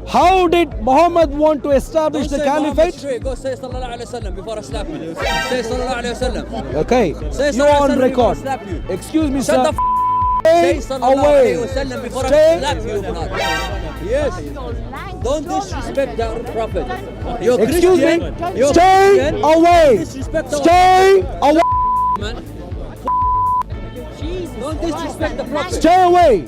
How did Muhammad want to establish the caliphate? Go say sallallahu alayhi wa sallam before I slap you. Say sallallahu alayhi wa sallam. Okay, Say you are on sallallahu record. alayhi wa sallam before I slap you. Excuse me, Shut sir. the Stay Say sallallahu alayhi wa away. sallam before I Stay. slap you, blood. Yes. Don't disrespect the prophet. You're Excuse me. Christian. You're Stay Christian. away. Disrespect our Stay away. man. Don't disrespect the prophet. Stay away.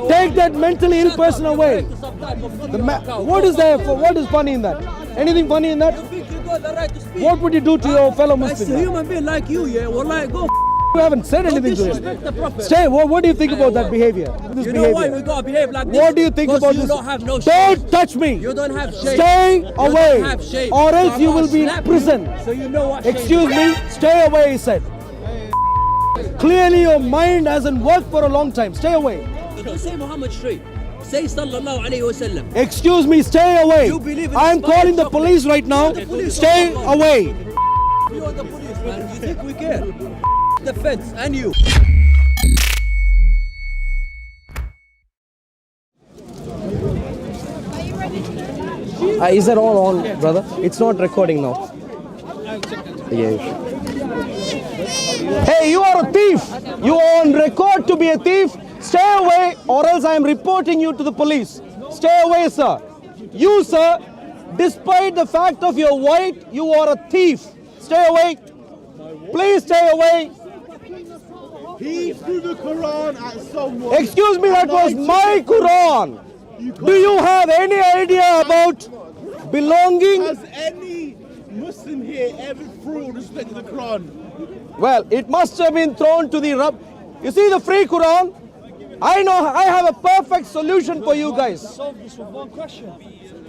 Take that mentally ill person away. What is there for? What is funny in that? Anything funny in that? You think you got the right to speak? What would you do to your fellow As a Muslim? human being like you, yeah, well, like, go You haven't said don't anything to disrespect him. the prophet. Stay. What do you think about that behavior? This You know why we behavior. gotta behave like this? What do you think Because about you this? don't have no shame. Don't touch me. You don't have shame. Stay You away, don't have shame. or So else I'm you gonna will be in slap prison. you, so you know what shame Excuse is. me. Stay away, he said. Clearly, your mind hasn't worked for a long time. Stay away. Don't say Muhammad straight. Say sallallahu alayhi wa sallam. Excuse me. Stay away. You believe in I'm Islam calling the chocolate. police right now. The police Stay are wrong. away. You are the police, man. You think we care? The feds and you. Is that all on, brother? It's not recording now. Yes. Hey, you are a thief. You are on record to be a thief. Stay away, or else I am reporting you to the police. Stay away, sir. You, sir, despite the fact of your white, you are a thief. Stay away. Please stay away. He threw the Quran at someone. Excuse me, that was my Quran. Do you have any idea about belonging? Has any Muslim here ever thrown respect to the Quran? Well, it must have been thrown to the rub. You see the free Quran? I know I have a perfect solution for you guys. Solve this with one question.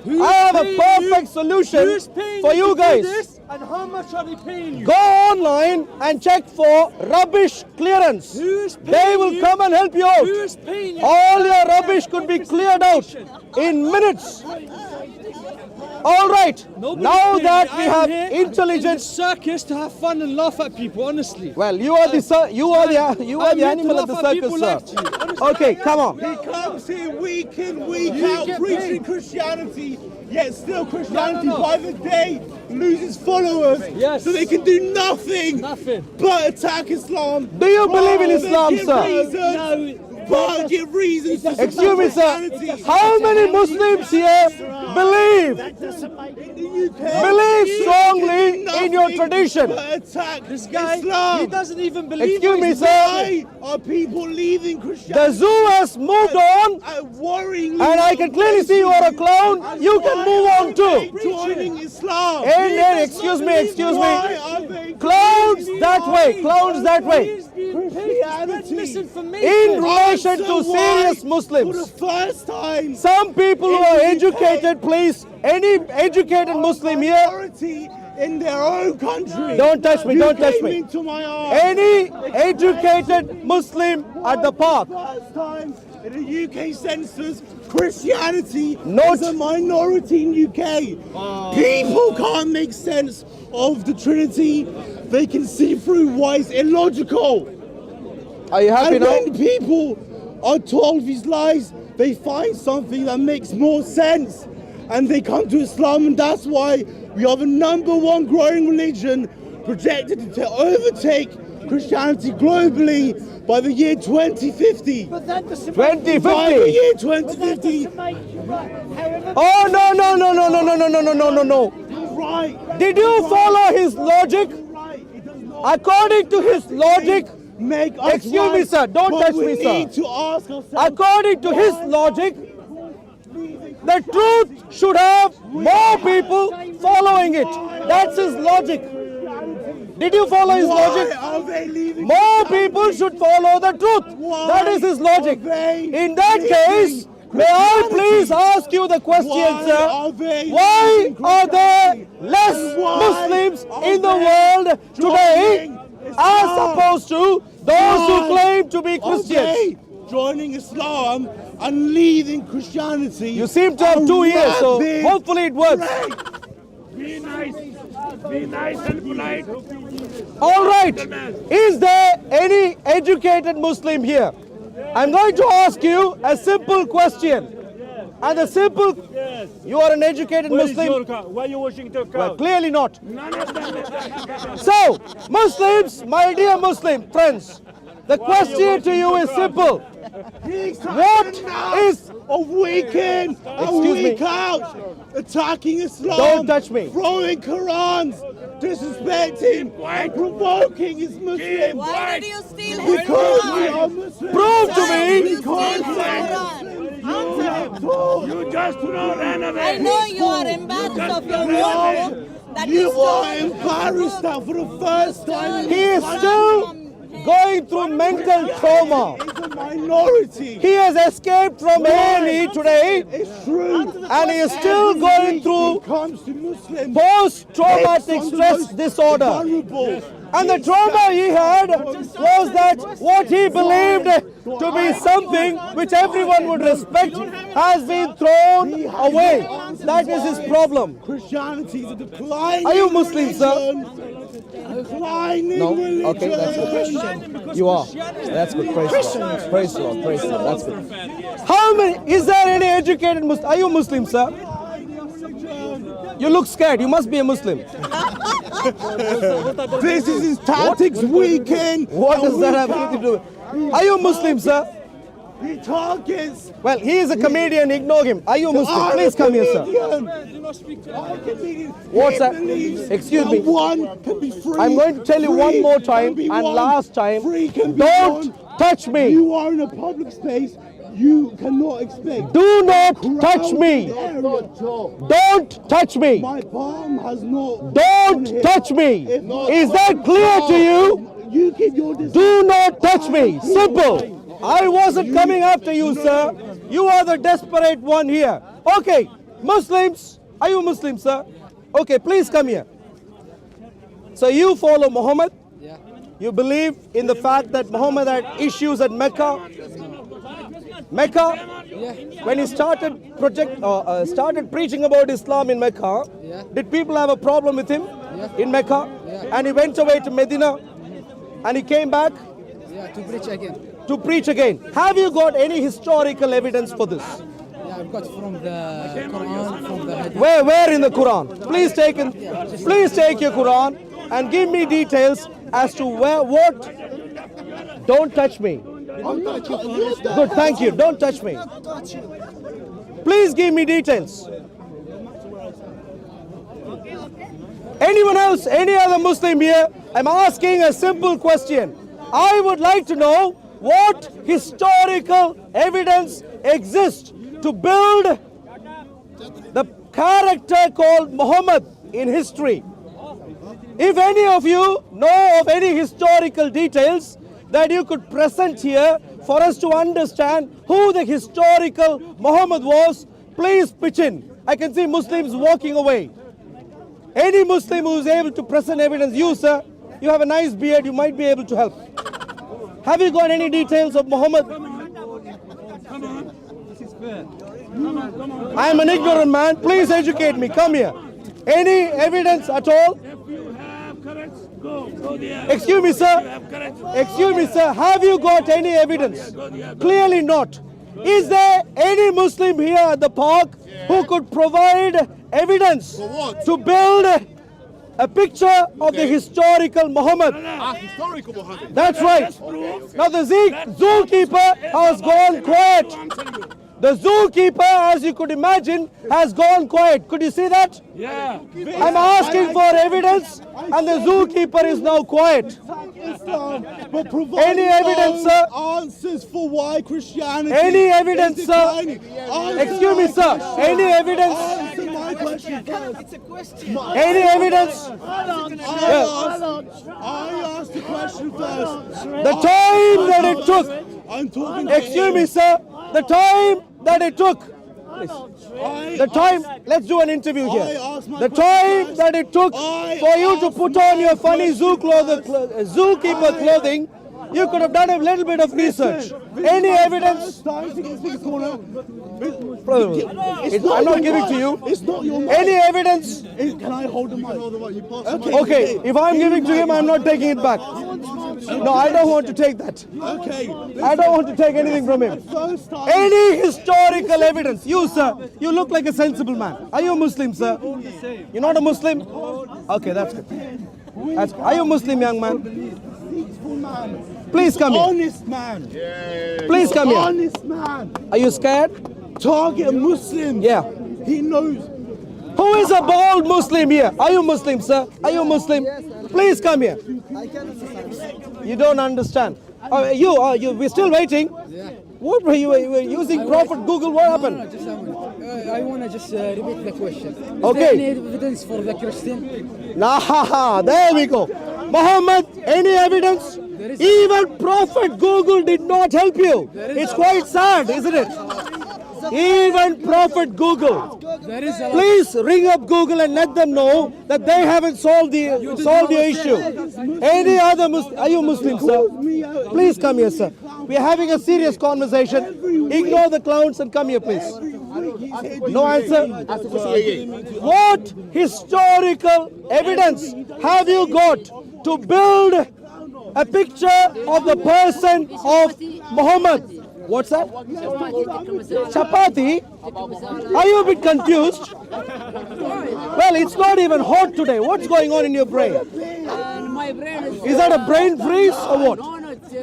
I have a perfect solution for you guys. And how much are they paying you? Go online and check for rubbish clearance. Who's paying They will you? come and help you out. Who's paying you? All your rubbish could be cleared out in minutes. All right. Nobody's Now paying that me. we I'm have here in the intelligence. circus to have fun and laugh at people, honestly. Well, you are the I'm the here animal to of the laugh at circus, people sir. like you, honestly. Okay, come on. He comes here week in, week You out get preaching paid. Christianity, yet still Christianity No. by the day loses followers. Yes. So they can do nothing, Nothing. but attack Islam. Do you believe in Rather than Islam, give sir? reasons, but give reasons to Excuse support me, sir. Christianity. How many Muslims here believe strongly in your tradition? Attack This guy, Islam. he doesn't even believe Excuse what me, he's sir. Why are people leaving The Christianity? zoo has moved on, Worrying, and I can clearly see you are a clown. You can move on too. Joining Islam. And excuse me, Why are they clowns that way, clowns that way. He's being paid to spread misinformation. In relation to So serious why, Muslims, for the first time, some people who are educated, please, any educated Muslim here, minority in their own country. don't touch me, You don't touch came me. into my arms. Any educated Muslim at the park, First time in the UK census, Christianity Not- is a minority in UK. People can't make sense of the Trinity. They can see through why it's illogical. are you happy And now? when people are told these lies, they find something that makes more sense. And they come to Islam, and that's why we are the #1 growing religion, projected to overtake Christianity globally by the year 2050. But that doesn't By the 2050. year 2050, Oh, no, no, no, no, no, no, no, no, no, no, no, no. right. Did you follow his logic? Right. It does not According to his logic, make us Excuse me, right, sir. Don't but touch we me, sir. need to ask ourselves, according to his logic, the truth should have more people following it. That's his logic. Did you follow his why logic? are they leaving? More people should follow the truth. That is his logic. In that case, may I please ask you the question, sir? Why are there less Muslims in the world today as opposed to those who claim to be Christians? Joining Islam and leaving Christianity. You seem to have 2 years, so Rapid hopefully it works. Be nice. Be nice and polite. All right. Is there any educated Muslim here? I'm going to ask you a simple question. And the simple, Yes. you are an educated Where is your Muslim. cow? Why are you washing the cow? Well, clearly not. None of them. So, Muslims, my dear Muslim friends, the question to you is simple. What is a week in, a Excuse me. week out, attacking Islam, Don't touch me. throwing Qurans, disrespecting, and provoking his Muslims. Why did you steal his Because we Quran? are Muslims. Prove to Why me. did you steal Because his Quran? Answer him. You just run away. I know you are embarrassed of your own book that you you stole. are embarrassed that for the first time He is still going through mental trauma. is a minority. He has escaped from A&E today It's true. and he is still going through comes to Muslims. post-traumatic stress disorder. Vulnerable. And the trauma he had was that what he believed to be something which everyone would respect has been thrown away. That is his problem. Christianity is a declining Are you Muslim, sir? religion. Declining No? religion. Okay, that's good. You are. That's good. Praise the Lord. Praise the Lord. Praise the Lord. That's good. How many? Is there any educated Muslim? Are you Muslim, sir? You look scared. You must be a Muslim. This is his tactics weekend. What does that have anything to do with? Are you Muslim, sir? He targets. Well, he is a comedian. Ignore him. Are you Muslim? Please come here, sir. What's that? Excuse me. One can be free. I'm going to tell you one Free more can time be and one. last time. Free can be Don't one. touch me. You are in a public space. You cannot expect. Do not touch me. Area. Don't touch me. My palm has not. Don't touch me. Is that clear to you? You keep your distance. Do not touch me. Simple. I wasn't coming after you, sir. You are the desperate one here. Okay, Muslims. Are you Muslim, sir? Okay, please come here. So you follow Muhammad? Yeah. You believe in the fact that Muhammad had issues at Mecca? Mecca? When he started started preaching about Islam in Mecca, Yeah. did people have a problem with him Yeah. in Mecca? Yeah. And he went away to Medina and he came back Yeah, to preach again. to preach again. Have you got any historical evidence for this? Yeah, I've got from the Quran, from the Hadith. Where in the Quran? Please take your Quran and give me details as to what. Don't touch me. Good, thank you. Don't touch me. Please give me details. Anyone else, any other Muslim here? I'm asking a simple question. I would like to know what historical evidence exists to build the character called Muhammad in history. If any of you know of any historical details that you could present here for us to understand who the historical Muhammad was, please pitch in. I can see Muslims walking away. Any Muslim who is able to present evidence, you sir, you have a nice beard, you might be able to help. Have you got any details of Muhammad? I am an ignorant man, please educate me, come here. Any evidence at all? Excuse me, sir. Excuse me, sir. Have you got any evidence? Clearly not. Is there any Muslim here at the park who could provide evidence to build a picture of the historical Muhammad? Historical Muhammad. That's right. Now the zookeeper has gone quiet. The zookeeper, as you could imagine, has gone quiet. Could you see that? Yeah. I'm asking for evidence and the zookeeper is now quiet. Islam, but provide Any evidence, sir? answers for why Christianity. Any evidence, is sir? declining. Answer Excuse me, my sir. question. Any evidence? Answer my question first. Any evidence? I asked the question first. The time that it took. I'm talking to Excuse you. me, sir. The time that it took. The time. Let's do an interview here. The time that it took for you to put on your funny zookeeper clothing You could have done a little bit of research. Any evidence? I'm not giving to you. It's not your mic. Any evidence? Can I hold the mic? Okay, if I'm giving to him, I'm not taking it back. No, I don't want to take that. Okay. I don't want to take anything from him. First time. Any historical evidence? You, sir, you look like a sensible man. Are you a Muslim, sir? You're not a Muslim? Okay, that's good. That's good. Are you a Muslim, young man? Peaceful man. Please come here. Honest man. Please come here. Honest man. Are you scared? Target Muslims. Yeah. He knows. Who is a bold Muslim here? Are you Muslim, sir? Are you Muslim? Please come here. You don't understand. We're still waiting. What were you using Prophet Google? What happened? I want to just repeat the question. Is Okay. there any evidence for the Christian? Nah, there we go. Muhammad, any evidence? Even Prophet Google did not help you. It's quite sad, isn't it? Even Prophet Google. There is a Please ring up Google and let them know that they haven't solved the issue. Any other Muslim? Are you Muslim, sir? Please come here, sir. We are having a serious conversation. Ignore the clowns and come here, please. No answer? What historical evidence have you got to build a picture of the person of Muhammad? What's that? Chapati? Are you a bit confused? Well, it's not even hot today. What's going on in your brain? My brain Is that a brain freeze or what? No, it's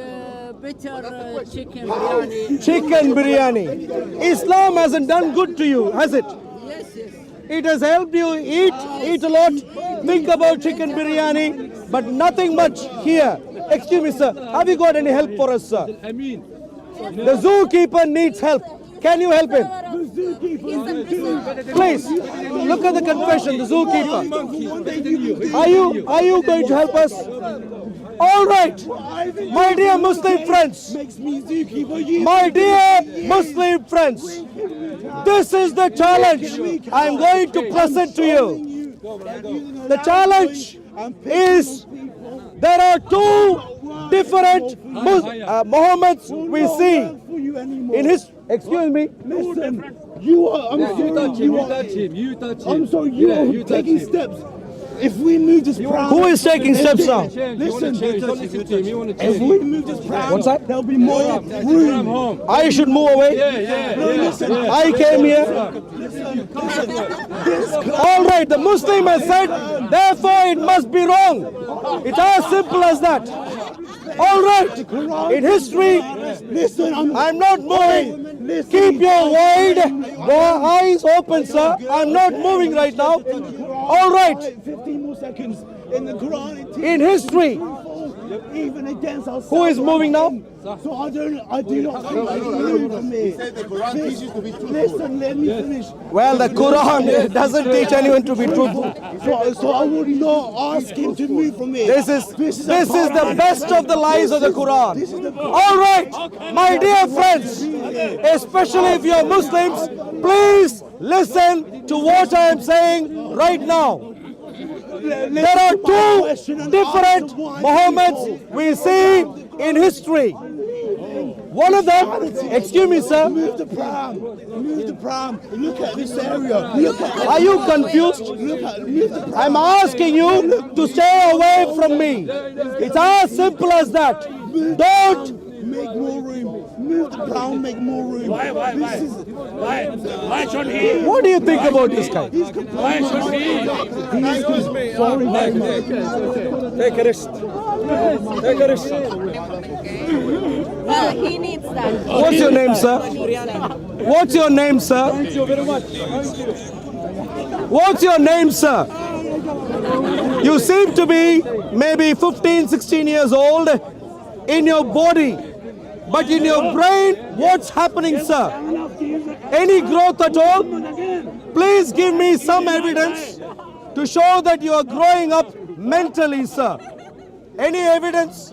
better chicken biryani. Chicken biryani. Islam hasn't done good to you, has it? Yes, yes. It has helped you eat a lot, think about chicken biryani, but nothing much here. Excuse me, sir. Have you got any help for us, sir? The zookeeper needs help. Can you help him? Please, look at the confession, the zookeeper. Are you going to help us? All right, my dear Muslim friends, my dear Muslim friends, this is the challenge I'm going to present to you. The challenge is there are two different Muhammads we see in his. Excuse me. Listen, you are. I'm sorry. I'm sorry. You are taking steps. If we move this pram, Who is taking steps now? Listen, if we move this pram, What's that? there'll be more room. I should move away. No, listen. I came here. All right, the Muslim has said, therefore it must be wrong. It's as simple as that. All right, in history, Listen, I'm not moving. Keep your wide eyes open, sir. I'm not moving right now. All right, 15 more seconds. In the Quran, it in history, even against us. who is moving now? So I do not think you move from me. Listen, let me finish. Well, the Quran doesn't teach anyone to be truthful. So I would not ask him to move from me. This is the best of the lies of the Quran. All right, my dear friends, especially if you are Muslims, please listen to what I am saying right now. There are two different Muhammads we see in history. One of them, excuse me, sir. Move the pram. Move the pram. Look at this area. Look at. Are you confused? Move the pram. I'm asking you to stay away from me. It's as simple as that. Don't. Make more room. Move the pram. Make more room. Why should he? What do you think about this guy? Why should he? Sorry very much. Take a rest. Take a rest. Well, he needs that. What's your name, sir? What's your name, sir? Thank you very much. What's your name, sir? You seem to be maybe 15, 16 years old in your body. But in your brain, what's happening, sir? Any growth at all? Please give me some evidence to show that you are growing up mentally, sir. Any evidence?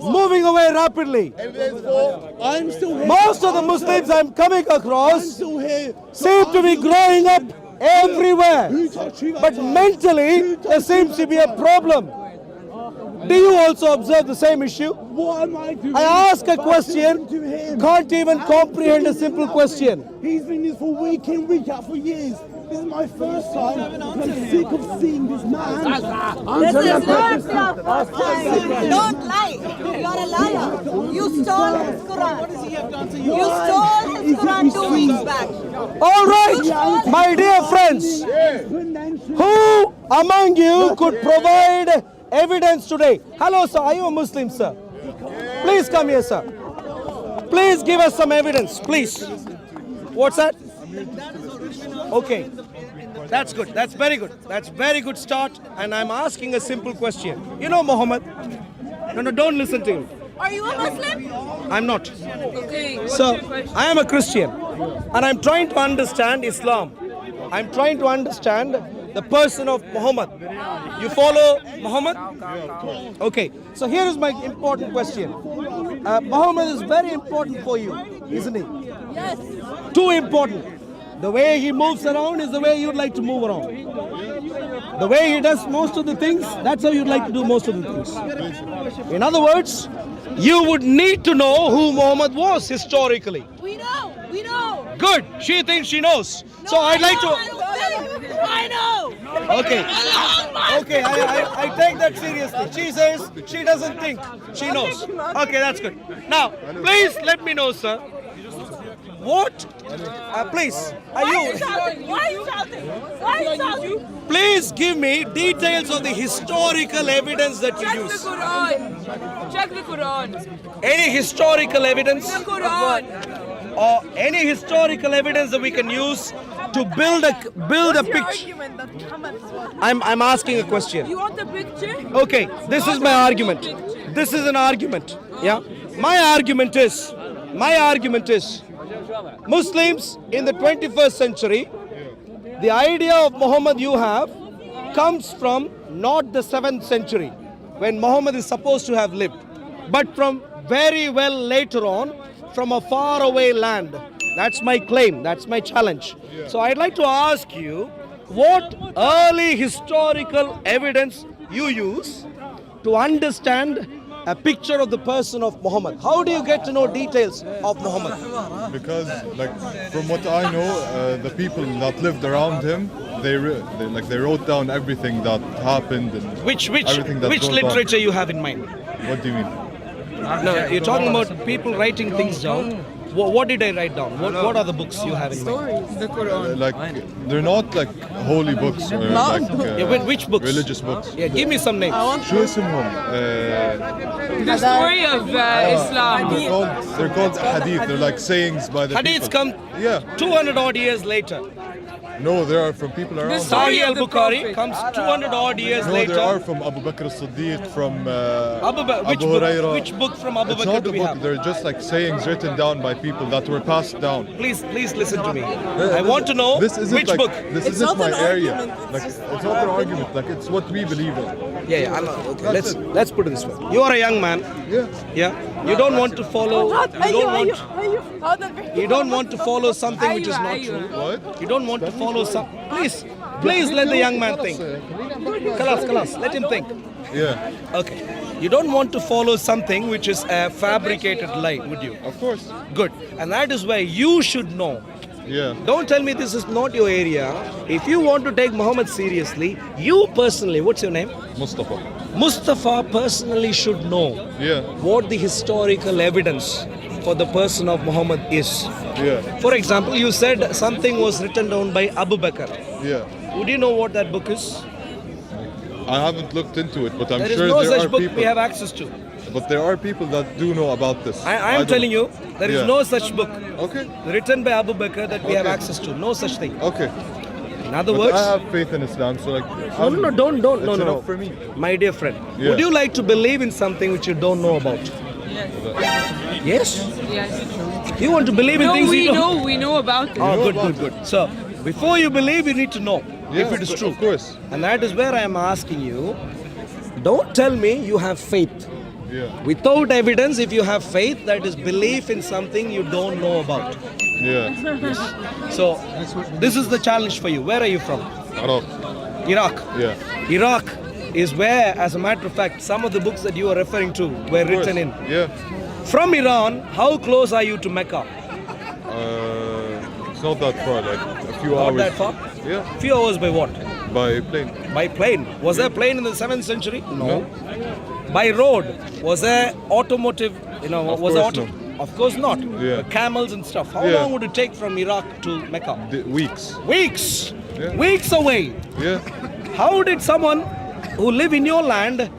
Moving away rapidly. I'm still here. Most of the Muslims I'm coming I'm across still here. seem to be growing up everywhere. Who touched you? But mentally, there seems to be a problem. Do you also observe the same issue? What am I doing? I ask a question, To him. can't even comprehend a simple question. He's been this for week in, week out for years. This is my first time. I'm sick of seeing this man. This is not your first time. Don't lie. You're a liar. You stole his Quran. What does he have done to you? You stole his Quran 2 weeks back. All right, my dear friends, who among you could provide evidence today? Hello, sir. Are you a Muslim, sir? Please come here, sir. Please give us some evidence, please. What's that? Okay. That's good. That's very good. That's very good start. And I'm asking a simple question. You know Muhammad? No, don't listen to him. Are you a Muslim? I'm not. Okay, So, I am a Christian. And I'm trying to understand Islam. I'm trying to understand the person of Muhammad. You follow Muhammad? Okay. So here is my important question. Muhammad is very important for you, isn't he? Yes. Too important. The way he moves around is the way you'd like to move around. The way he does most of the things, that's how you'd like to do most of the things. In other words, you would need to know who Muhammad was historically. We know. We know. Good. She thinks she knows. So I'd like to... I know. Okay. Okay, I take that seriously. She says she doesn't think. She knows. Okay, that's good. Now, please let me know, sir. What? Please. Why are you shouting? Why are you shouting? Why are you shouting? Please give me details of the historical evidence that you use. Quran. Check the Quran. Any historical evidence The Quran. or any historical evidence that we can use to build a picture. Argument that Muhammad was. I'm asking a question. You want the picture? Okay, this is my argument. This is an argument. Yeah. My argument is Muslims in the 21st century, the idea of Muhammad you have comes from not the 7th century when Muhammad is supposed to have lived, but from very well later on, from a far away land. That's my claim, that's my challenge. So I'd like to ask you, what early historical evidence you use to understand a picture of the person of Muhammad? How do you get to know details of Muhammad? Because, like, from what I know, the people that lived around him, they wrote down everything that happened and Which everything that goes on. literature you have in mind? What do you mean? No, you're talking about people writing things down. What did I write down? What are the books you have in mind? The Quran. Like, they're not like holy books or like Which books? religious books. Yeah, give me some names. شو اسمهم؟ The story of Islam. They're called hadith. They're like sayings by the Hadiths people. come Yeah. 200 odd years later. No, they are from people around. This- Sahih of the al-Bukhari Prophet. comes 200 odd years No, later. they are from Abu Bakr as-Siddiq, from Which Abu Hurairah. which book from Abu It's Bakr not do a we book, have? they're just like sayings written down by people that were passed down. Please listen to me. I want to know This isn't which like, book. This isn't my area. Like, it's not an argument. Like, it's what we believe in. Yeah, I'm not, okay. Let's put it this way. You are a young man. Yeah. You don't want to follow. You don't want to follow something which is not true. What? You don't want to follow some. Please let the young man think. Kalas, let him think. Yeah, Okay. You don't want to follow something which is a fabricated lie, would you? of course. Good. And that is why you should know. Yeah. Don't tell me this is not your area. If you want to take Muhammad seriously, you personally, what's your name? Mustafa. Mustafa personally should know Yeah. what the historical evidence for the person of Muhammad is. Yeah. For example, you said something was written down by Abu Bakr. Yeah. Would you know what that book is? I haven't looked into it, but I'm There is sure no there are such book people. we have access to. But there are people that do know about this. I am don't telling know. you, there is Yeah. no such book Okay. written by Abu Bakr that we have Okay. access to. No such thing. Okay. In other But words, I have faith in Islam, so like. no, don't, It's no. enough for me. My dear friend, Yeah. would you like to believe in something which you don't know about? Yes? Yes. You want to believe in No, things you don't we know about it. Oh, know good. about So, before you believe, you need to know Yeah, if it is true. Of course. And that is where I am asking you, don't tell me you have faith. Yeah. Without evidence, if you have faith, that is belief in something you don't know about. Yeah. So, this is the challenge for you. Where are you from? Arul. Iraq. Yeah. Iraq is where, as a matter of fact, some of the books that you are referring to were Of course. written in. Yeah. From Iran, how close are you to Mecca? It's not that far, like a few Not hours. that far? Yeah, Few hours by what? by plane. By plane. Was there plane in the 7th century? No. By road. Was there automotive, Of was there course auto? Of course not. Yeah. Camels and stuff. How Yeah. long would it take from Iraq to Mecca? Weeks. Weeks. Yeah. Weeks away. Yeah. How did someone who live in your land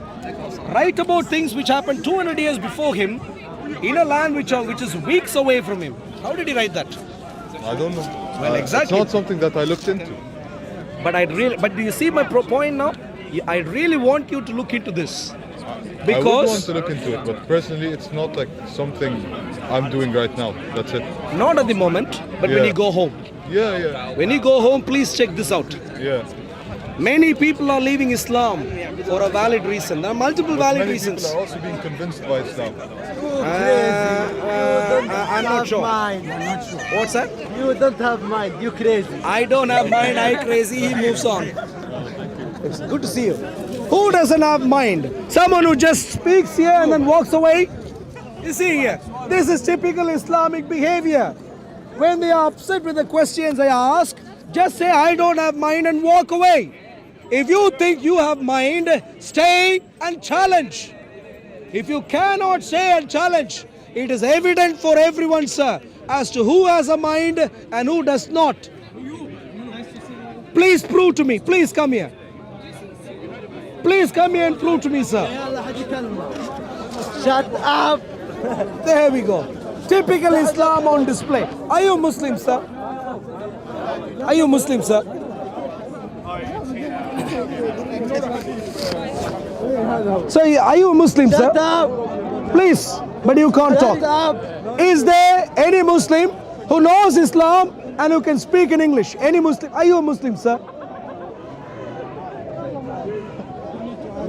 write about things which happened 200 years before him in a land which is weeks away from him? How did he write that? I don't know. Well, exactly. It's not something that I looked into. But do you see my point now? I really want you to look into this. I would want Because to look into it, but personally, it's not like something I'm doing right now. That's it. not at the moment, but when Yeah. you go home. Yeah. When you go home, please check this out. Yeah. Many people are leaving Islam for a valid reason. There are multiple valid Many reasons. people are also being convinced by Islam. I'm not sure. Mind. I'm not sure. What's that? You don't have mind. You crazy. I don't have mind, I crazy, he moves on. It's good to see you. Who doesn't have mind? Someone who just speaks here and then walks away? You see here, this is typical Islamic behavior. When they are upset with the questions I ask, just say I don't have mind and walk away. If you think you have mind, stay and challenge. If you cannot stay and challenge, it is evident for everyone, sir, as to who has a mind and who does not. Please prove to me. Please come here. Please come here and prove to me, sir. Shut up. There we go. Typical Islam on display. Are you Muslim, sir? Are you Muslim, sir? So, are you a Muslim, sir? Shut up. Please, but you can't Shut talk. up. Is there any Muslim who knows Islam and who can speak in English? Any Muslim? Are you a Muslim, sir?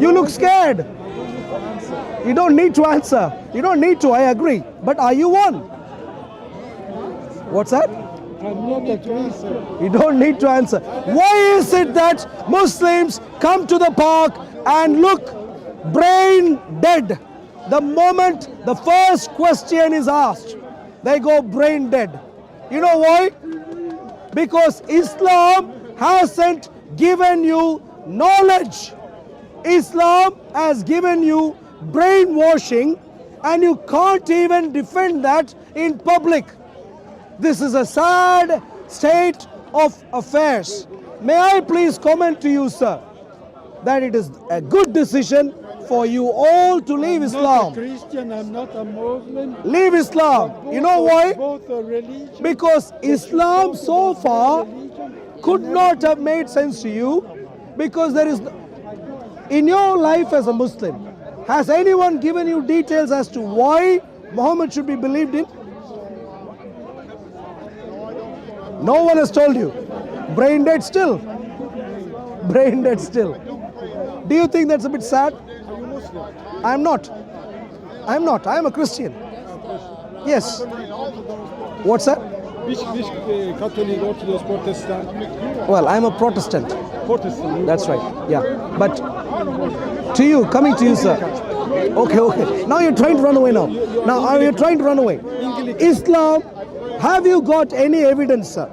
You look scared. You don't need to answer. You don't need to, I agree. But are you one? What's that? I'm not a Christian. You don't need to answer. Why is it that Muslims come to the park and look brain dead? The moment the first question is asked, they go brain dead. You know why? Because Islam hasn't given you knowledge. Islam has given you brainwashing, and you can't even defend that in public. This is a sad state of affairs. May I please comment to you, sir, that it is a good decision for you all to leave I'm not Islam. a Christian. I'm not a Muslim. Leave Islam. You know why? Both are religion. Because Islam so far could not have made sense to you, because there is, in your life as a Muslim, has anyone given you details as to why Muhammad should be believed in? No one has told you. Brain dead still. Brain dead still. Do you think that's a bit sad? I'm not. I'm not. I'm a Christian. Yes. What's that? Which Catholic, Orthodox, Protestant? Well, I'm a Protestant. Protestant. That's right. Yeah. But to you, coming to you, sir. Okay. Now you're trying to run away now. Now are you trying to run away? Islam, have you got any evidence, sir?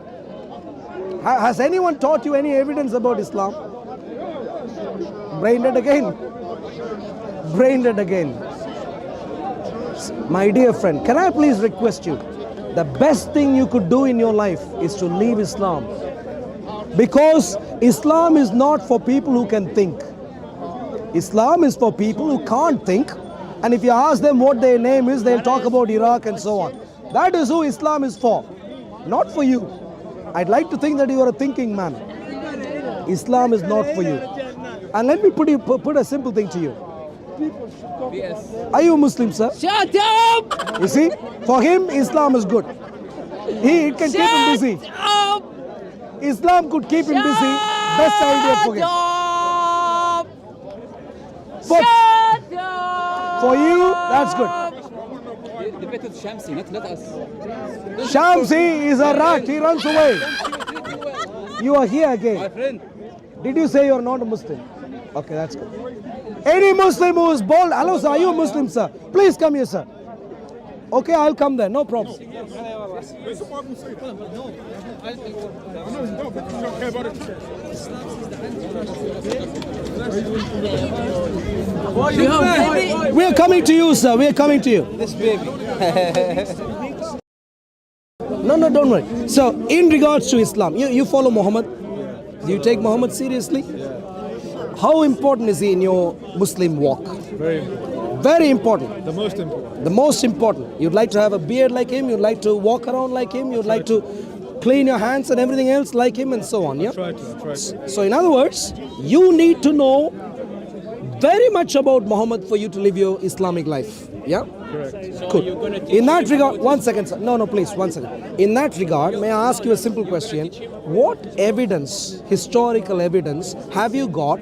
Has anyone taught you any evidence about Islam? Brain dead again. Brain dead again. My dear friend, can I please request you? The best thing you could do in your life is to leave Islam. Because Islam is not for people who can think. Islam is for people who can't think. And if you ask them what their name is, they'll talk about Iraq and so on. That is who Islam is for. Not for you. I'd like to think that you are a thinking man. Islam is not for you. And let me put a simple thing to you. Are you a Muslim, sir? Shut up! You see, for him, Islam is good. It can keep him busy. Shut up! Islam could keep him busy. Best idea for him. Up! But Shut up! for you, that's good. The better Shamsi, not us. Shamsi is a rat. He runs away. You are here My again. friend, Did you say you are not a Muslim? Okay, that's good. Any Muslim who is bold, hello sir, are you a Muslim sir? Please come here sir. Okay, I'll come there, no problem. We are coming to you sir, we are coming to you. This baby. No, don't worry. So, in regards to Islam, you follow Muhammad? Do you take Muhammad seriously? How important is he in your Muslim walk? Very important. Very important. The most important. The most important. You'd like to have a beard like him, you'd like to walk around like him, you'd like to clean your hands and everything else like him and so on, yeah? Try to. So, in other words, you need to know very much about Muhammad for you to live your Islamic life, yeah? Correct. Cool. In that regard, one second, sir. No, please, one second. In that regard, may I ask you a simple question? What evidence, historical evidence, have you got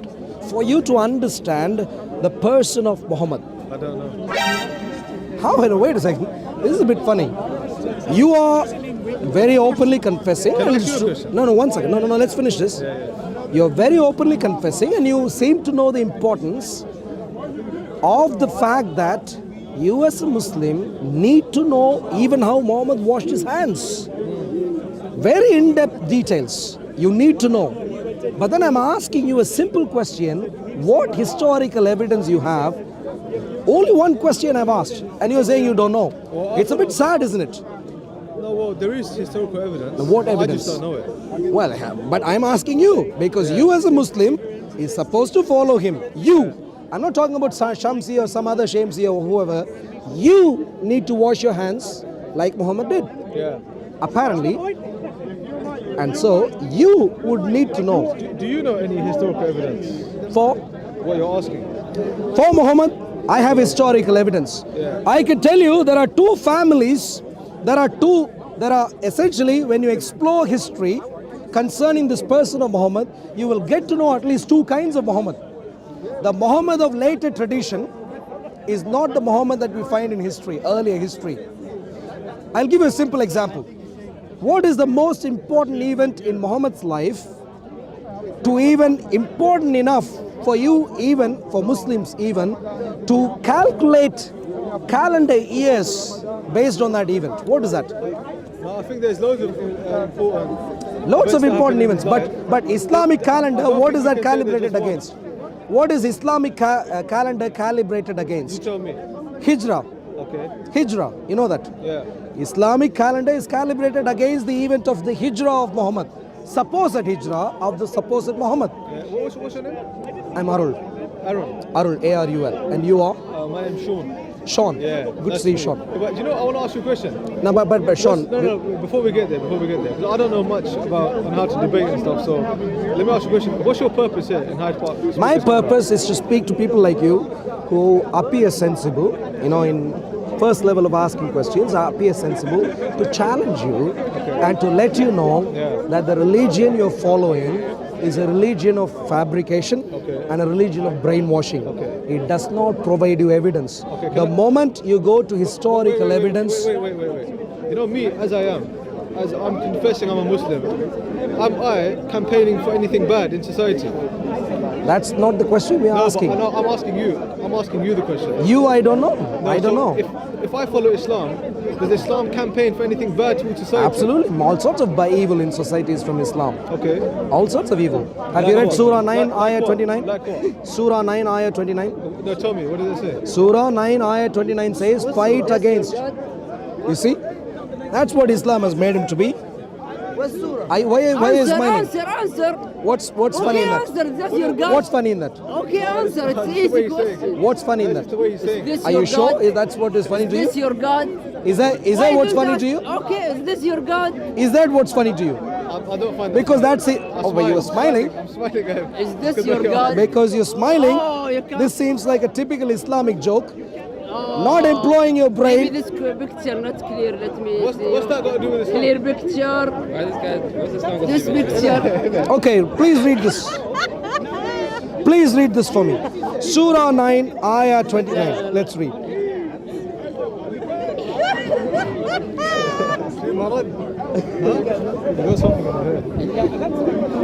for you to understand the person of Muhammad? I don't know. How? Wait a second. This is a bit funny. You are very openly confessing. Can I and ask you a it's true- question? No, one second. No, let's finish this. You're very openly confessing and you seem to know the importance of the fact that you as a Muslim need to know even how Muhammad washed his hands. Very in-depth details you need to know. But then I'm asking you a simple question. What historical evidence you have? Only one question I've asked and you're saying you don't know. It's a bit sad, isn't it? No, well, there is historical evidence. What evidence? I just don't know it. Well, but I'm asking you because you as a Muslim is supposed to follow him. You. I'm not talking about Shamsi or some other Shamsi or whoever. You need to wash your hands like Muhammad did. Yeah. Apparently. And so you would need to know. Do you know any historical evidence? For What you're asking? For Muhammad, I have historical evidence. Yeah. I can tell you there are two families. There are essentially, when you explore history concerning this person of Muhammad, you will get to know at least two kinds of Muhammad. The Muhammad of later tradition is not the Muhammad that we find in history, earlier history. I'll give you a simple example. What is the most important event in Muhammad's life to even important enough for you, even for Muslims even, to calculate calendar years based on that event? What is that? No, I think there's loads of important. Lots of that important happen in events, his life. but Islamic calendar, I don't what think is you that can say there's calibrated just one. against? What is Islamic calendar calibrated You against? tell me. Hijrah. Okay. Hijrah, you know that? Yeah. Islamic calendar is calibrated against the event of the Hijrah of Muhammad. Supposed Hijrah of the supposed Muhammad. Yeah. What's your name? I'm Arul. Aaron. Arul, A-R-U-L. And you are? My name's Sean. Sean. Yeah. Good to nice see you, meet Sean. But you know, I want to ask you a question. No, but Sean. No, before we get there, because I don't know much about on how to debate and stuff. So let me ask you a question. What's your purpose here in Hyde Park? My purpose is to speak to people like you who appear sensible, in first level of asking questions, appear sensible, to challenge you and to let you know that the religion you're following is a religion of fabrication and a religion of brainwashing. It does not provide you evidence. The moment you go to historical evidence... Wait. You know me, as I am, as I'm confessing I'm a Muslim, am I campaigning for anything bad in society? That's not the question we are asking. No, I'm asking you. I'm asking you the question. You, I don't know. I don't know. If I follow Islam, does Islam campaign for anything bad towards society? Absolutely. All sorts of evil in society is from Islam. Okay. All sorts of evil. Have Like you read what? Surah 9, Like Ayah what? 29? Like what? Surah 9, Ayah 29. No, tell me, what does it say? Surah 9, Ayah 29 says, fight against. You see? That's what Islam has made him to be. Why is smiling? Answer. What's funny in that? Answer. That's your God. What's funny in that? Okay, answer. It's easy question. What's funny in That's that? the way he's saying. This Are your you sure God? that's what is funny to Is this you? your God? Is that Why what's do funny that? to you? Okay, is this your God? Is that what's funny to you? I don't find that. Because that's it. I Oh, but you're smile. smiling. I'm smiling at him. Is this Because your look at God? Because you're smiling. Oh, you can't. This seems like a typical Islamic joke. Not employing your Maybe brain. this picture not clear. Let me What's that got to do with Islam? clear picture. This picture. Okay, please read this. Please read this for me. Surah 9, Ayah 29. Let's read.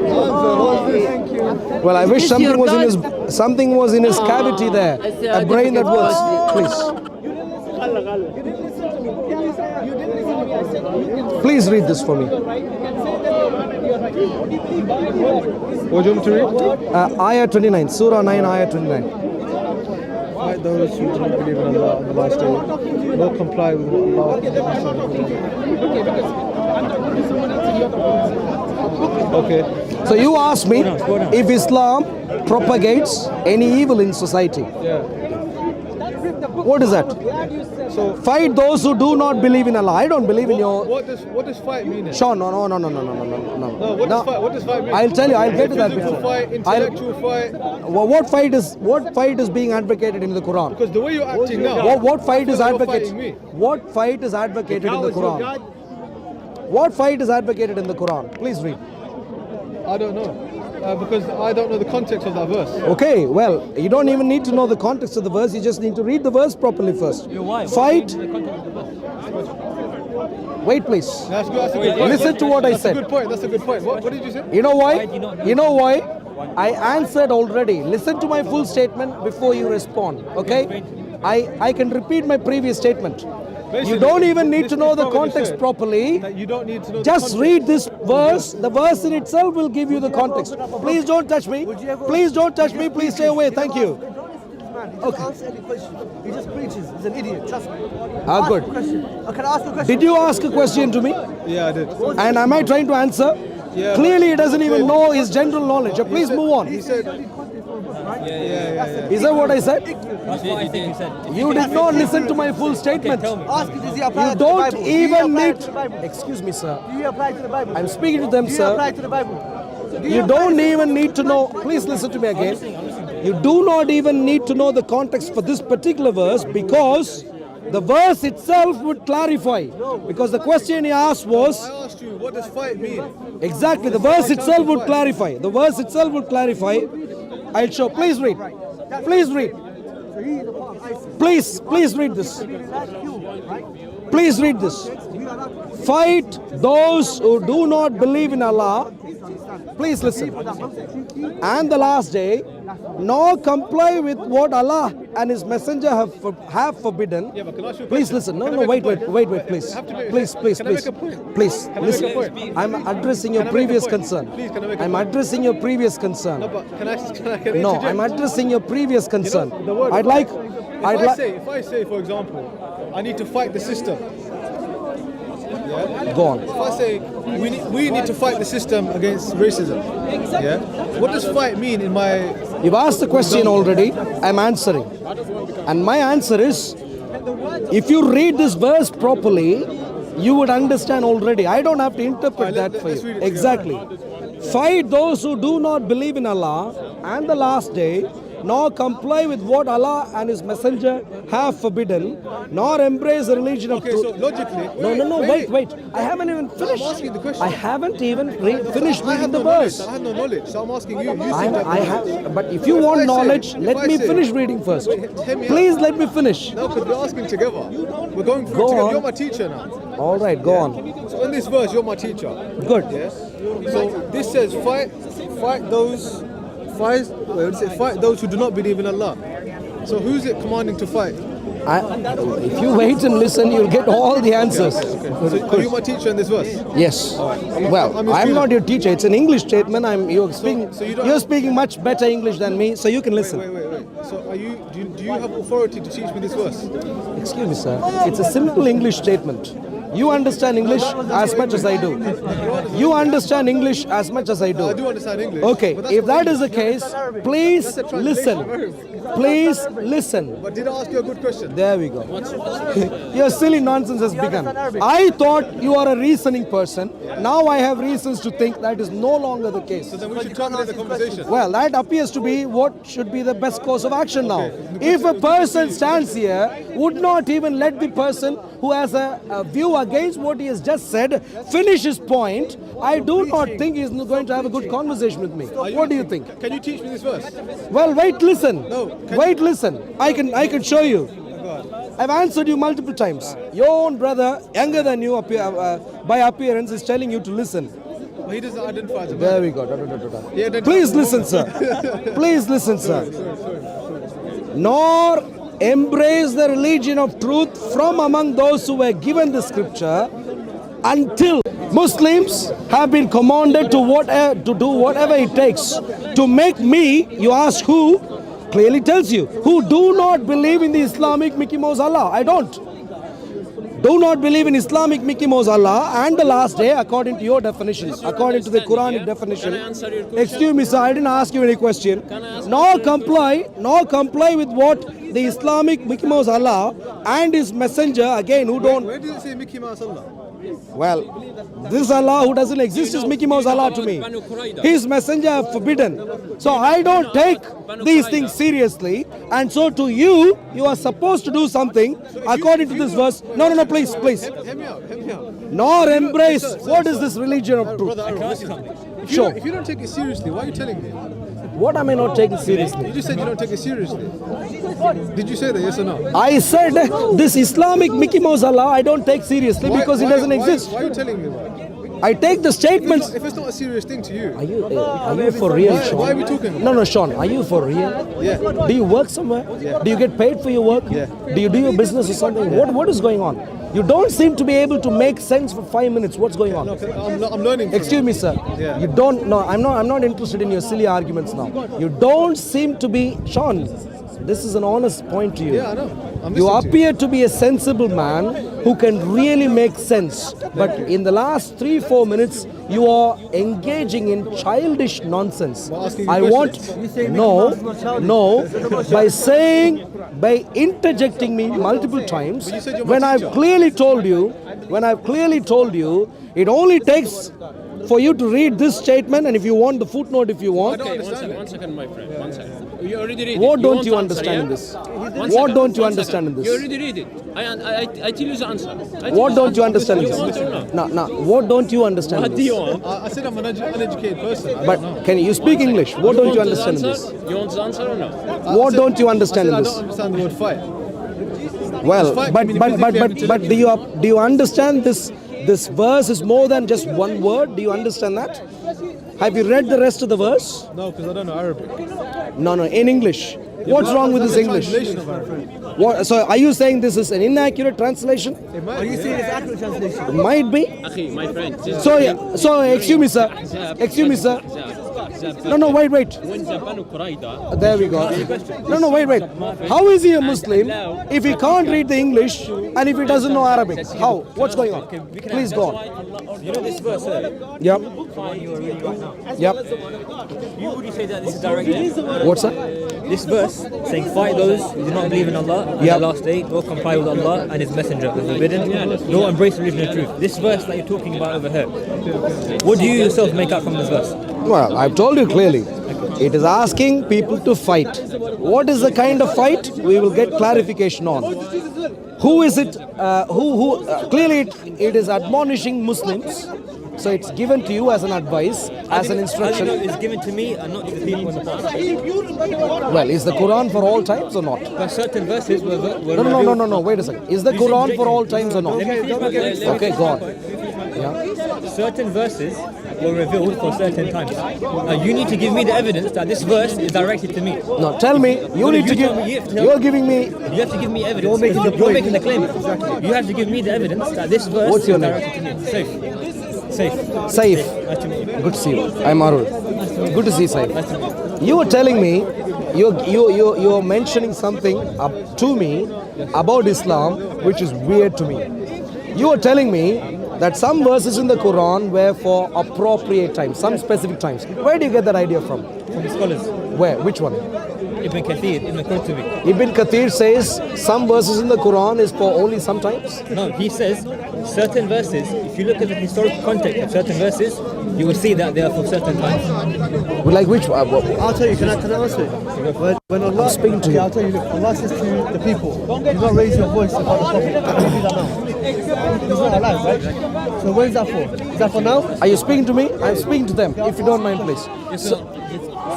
Thank you. Well, I wish Is something your was in God- his something was in his cavity there. it's A brain that difficult works. Please. Please read this for me. What do you want me to read? Ayah 29, Surah 9, Ayah 29. Fight those who do not believe in Allah on the last day, nor comply with what Allah. Okay. So you asked me if Islam propagates any evil in society. Yeah. What is that? So Fight those who do not believe in Allah. I don't believe in your. what does fight mean? Then? Sean, no. No, what does fight mean? I'll tell you. I'll get to that Physical before. fight, intellectual fight. What fight is being advocated in the Quran? Because the way you're acting now. What fight I is feel like you're advocated? fighting me. What fight is advocated in the Quran? What fight is advocated in the Quran? Please read. I don't know. Because I don't know the context of that verse. Okay, well, you don't even need to know the context of the verse. You just need to read the verse properly first. Fight. Wait, please. That's a good point. Listen to what I said. That's a good point. What did you say? You know why? You know why? I answered already. Listen to my full statement before you respond. Okay? I can repeat my previous statement. You don't even need to know the context properly. You don't need to know. Just read this verse. The verse in itself will give you the context. Please don't touch me. Please don't touch me. Please stay away. Thank you. Okay. He just preaches. He's an idiot. Trust me. Ah, good. Can I ask a question? Did you ask a question to me? Yeah, I did. And am I trying to answer? Yeah. Clearly, he doesn't even know his general knowledge. Please move on. He said. Yeah. Is that what I said? That's what I think he said. You did not listen to my full statement. Ask it, does he apply You to the don't Bible? Do you even apply need. to the Bible? Excuse me, sir. Do you apply to the Bible? I'm speaking to them, Do you apply sir. to the Bible? Do You apply don't to- even need to know. Please listen to me again. You do not even need to know the context for this particular verse because the verse itself would clarify. Because the question he asked was I asked you, what does fight mean? exactly the verse itself would clarify. The verse itself would clarify. I'll show. Please read. Please read. Please read this. Please read this. Fight those who do not believe in Allah. Please listen. And the last day, nor comply with what Allah and His Messenger have forbidden. Yeah, but can I ask you a Please question? listen. No, Can I no, make wait, a wait, point? please. I have to make- Please, can I make a point? please, Can I make a listen. point? I'm addressing your Can I make a previous point? concern. Please, can I make a I'm point? addressing your previous concern. No, but can I No, interject? I'm addressing your previous concern. the word- I'd like. If I say, for example, I need to fight the system. Yeah. Go on. If I say we need to fight the system against racism. Yeah. What does fight mean in my? You've asked the question already. I'm answering. And my answer is, if you read this verse properly, you would understand already. I don't have to interpret that for let's you. read it together. Exactly. Fight those who do not believe in Allah and the last day, nor comply with what Allah and His Messenger have forbidden, nor embrace the religion of Okay, so truth. logically. No, wait. I haven't even finished. I'm asking the question. I haven't even finished I reading have the no knowledge. verse. I have no knowledge, so I'm asking you. You seem I to have have, but if you If I want say- knowledge, if let I me say- finish reading first. Wait, hear me out. Please let me finish. No, because we're asking together. We're going through Go it together. on. You're my teacher now. All right, go on. So in this verse, you're my teacher. Good. Yes. So this says fight those who do not believe in Allah. So who's it commanding to fight? If you wait and listen, you'll get all the answers. So are you my teacher in this verse? Yes. Well, I'm your I'm not student. your teacher. It's an English statement. You're speaking. so you don't You're have- speaking much better English than me, so you can listen. Wait. So do you have authority to teach me this verse? Excuse me, sir. It's a simple English statement. You understand English as much as I do. You understand English as much as I do. I do understand English. Okay, but that's if not that is the English. case, please That's a translation of listen. Arabic. Please listen. But did I ask you a good question? There we go. Your silly nonsense has begun. I thought you are a reasoning person. Now I have reasons to think that is no longer the case. So then we should terminate the conversation. Well, that appears to be what should be the best course of action now. If a person stands here, would not even let the person who has a view against what he has just said finish his point, I do not think he's going to have a good conversation with me. What do you think? Can you teach me this verse? Well, wait, listen. No, Wait, listen. I can show you. I've answered you multiple times. Your own brother, younger than you by appearance, is telling you to listen. He doesn't identify as a There man. we go. Da, da, da, da, da. He identifies Please as a listen, woman. sir. Please listen, sir. Nor embrace the religion of truth from among those who were given the scripture until Muslims have been commanded to do whatever it takes to make me, you ask who, clearly tells you, who do not believe in the Islamic Mickey Mouse Allah. I don't. Do not believe in Islamic Mickey Mouse Allah and the last day according to your definitions, according to the Quranic definition. Excuse me, sir, I didn't ask you any question. Nor comply with what the Islamic Mickey Mouse Allah and his messenger, again, who don't. Where does it say Mickey Mouse Allah? Well, this Allah who doesn't exist is Mickey Mouse Allah to me. His messenger have forbidden. So I don't take these things seriously. And so to you, you are supposed to do something according to this verse. No, please. Hear me out. Nor embrace. What is this religion of truth? Sure. If you don't take it seriously, why are you telling me? What am I not taking seriously? You just said you don't take it seriously. Did you say that, yes or no? I said this Islamic Mickey Mouse Allah I don't take seriously because it doesn't exist. Why are you telling me that? I take the statements. If it's not a serious thing to you, Are you for real, Sean? why are we talking about? No, Sean, are you for real? Yeah. Do you work somewhere? Yeah. Do you get paid for your work? Yeah. Do you do your business or something? What is going on? You don't seem to be able to make sense for 5 minutes. What's going on? I'm learning. from Excuse me, sir. Yeah. You don't. No, I'm not interested in your silly arguments now. You don't seem to be, Sean. This is an honest point to you. Yeah, I know. I'm You listening to appear to be a sensible man who can really make sense. But in the last 3-4 minutes, you are engaging in childish nonsense. asking you I want by interjecting me multiple times you said you're my when I've teacher. clearly told you, it only takes for you to read this statement, and if you want the footnote, if you want. don't understand One second, my friend. 1 second. You already read What it. don't want you to answer, understand in yeah? this? One What second, don't you one understand second. in this? You already read it. I tell you the answer. What don't you understand in You want or this? not? No. What don't you understand What in do you this? want? I said I'm an uneducated person. I But don't know. can you speak English? What don't you want the understand in answer? this? You want the answer or no? What don't you understand in I this? don't understand the word fight. Well, fight but can mean physically but do you understand this? This verse is more than just one word. Do you understand that? Have you read the rest of the verse? No, because I don't know Arabic. No, in English. What's wrong with this English? Translation of Arabic. What, so are you saying this is an inaccurate translation? It might be. It might be. Akhi, my friend. So excuse me, sir. Excuse me, sir. No, wait. When the Banu Qurayda, There we go. No, wait. How is he a Muslim if he can't read the English and if he doesn't know Arabic? How? What's going on? Please go on. You know this verse, Yep. Yep. you would say that this is directed? What's that? This verse saying, fight those who do not believe in Allah and Yep. the last day, nor comply with Allah and His Messenger, is forbidden, nor embrace religion of truth. This verse that you're talking about over here, what do you yourself make out from this verse? Well, I've told you clearly. It is asking people to fight. What is the kind of fight? We will get clarification on. Who is it? Clearly it is admonishing Muslims. So it's given to you as an advice, as an instruction. It's given to me and not to the people in the past. Well, is the Quran for all times or not? But certain verses were No. Wait a second. Is the Quran for all times or not? Okay, go on. Yeah. Certain verses were revealed for certain times. Now you need to give me the evidence that this verse is directed to me. No, tell me. You need to give. You're giving me. You have to give me evidence. You're making the claim. You have to give me the evidence that this verse What's your is name? directed to me. Safe. Saif. Nice to meet you. Good to see you. I'm Arul. Good to see you, Saif. You were telling me, you're mentioning something up to me about Islam, which is weird to me. You were telling me that some verses in the Quran were for appropriate times, some specific times. Where do you get that idea from? From the scholars. Where? Which one? Ibn Kathir, Ibn Qurtubi. Ibn Kathir says some verses in the Quran is for only some times. No, he says certain verses, if you look at the historical context of certain verses, you will see that they are for certain times. Well, like which one? I'll tell you, can I answer it? When Allah, speaking to you. I'll tell you, look, Allah says to the people, do not raise your voice about the Prophet. Don't do that now. He's not alive, right? So when is that for? Is that for now? Are you speaking to me? I'm speaking to them. If you don't mind, please.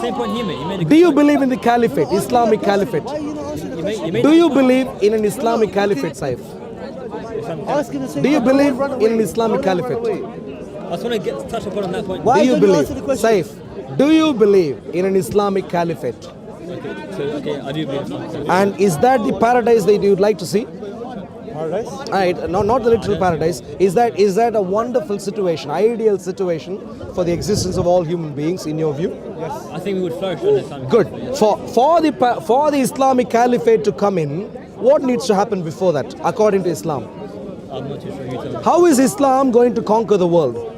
Same point he made. He made a Do you believe in the caliphate, Islamic caliphate? Do you believe in an Islamic caliphate, Saif? Ask him the same Do you question. believe Don't run in an away. Islamic Don't run caliphate? away. I just want to touch upon that point. Do you believe, Saif, do you believe in an Islamic caliphate? Okay, I do believe. And is that the paradise that you'd like to see? Paradise? Right, no, not the literal paradise. Is that a wonderful situation, ideal situation for the existence of all human beings in your view? I think we would flourish on this time. Good. For the Islamic caliphate to come in, what needs to happen before that, according to Islam? I'm not too sure. You tell me. How is Islam going to conquer the world?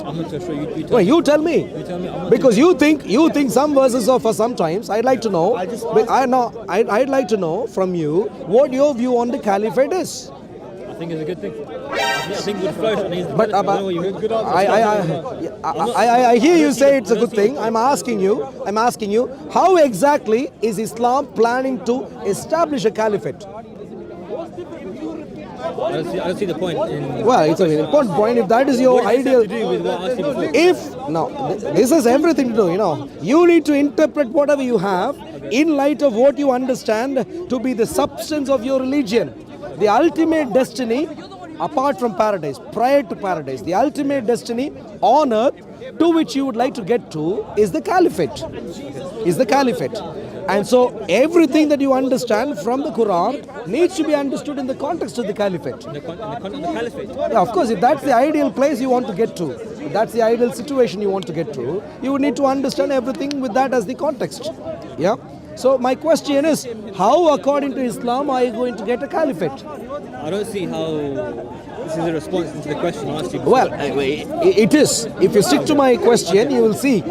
I'm not too sure. You tell Well, me. you tell me. You tell me. I'm not Because you think some verses are for sometimes. I'd like to know. I'd like to know from you what your view on the caliphate is. I think it's a good thing. I think we would flourish on these. But I know what you mean. I hear you say it's a good thing. I'm asking you, how exactly is Islam planning to establish a caliphate? I don't see the point in. Well, it's an important point. If that is your ideal, To do with what I asked you before. this has everything to do. You need to interpret whatever you have in light of what you understand to be the substance of your religion. The ultimate destiny, apart from paradise, prior to paradise, the ultimate destiny on earth to which you would like to get to is the caliphate. And so everything that you understand from the Quran needs to be understood in the context of the caliphate. In the context of the caliphate. Yeah, of course, if that's the ideal place you want to get to, if that's the ideal situation you want to get to, you would need to understand everything with that as the context. Yeah. So my question is, how according to Islam are you going to get a caliphate? I don't see how this is a response to the question I asked you before. Well, it is. If you stick to my question, you will see.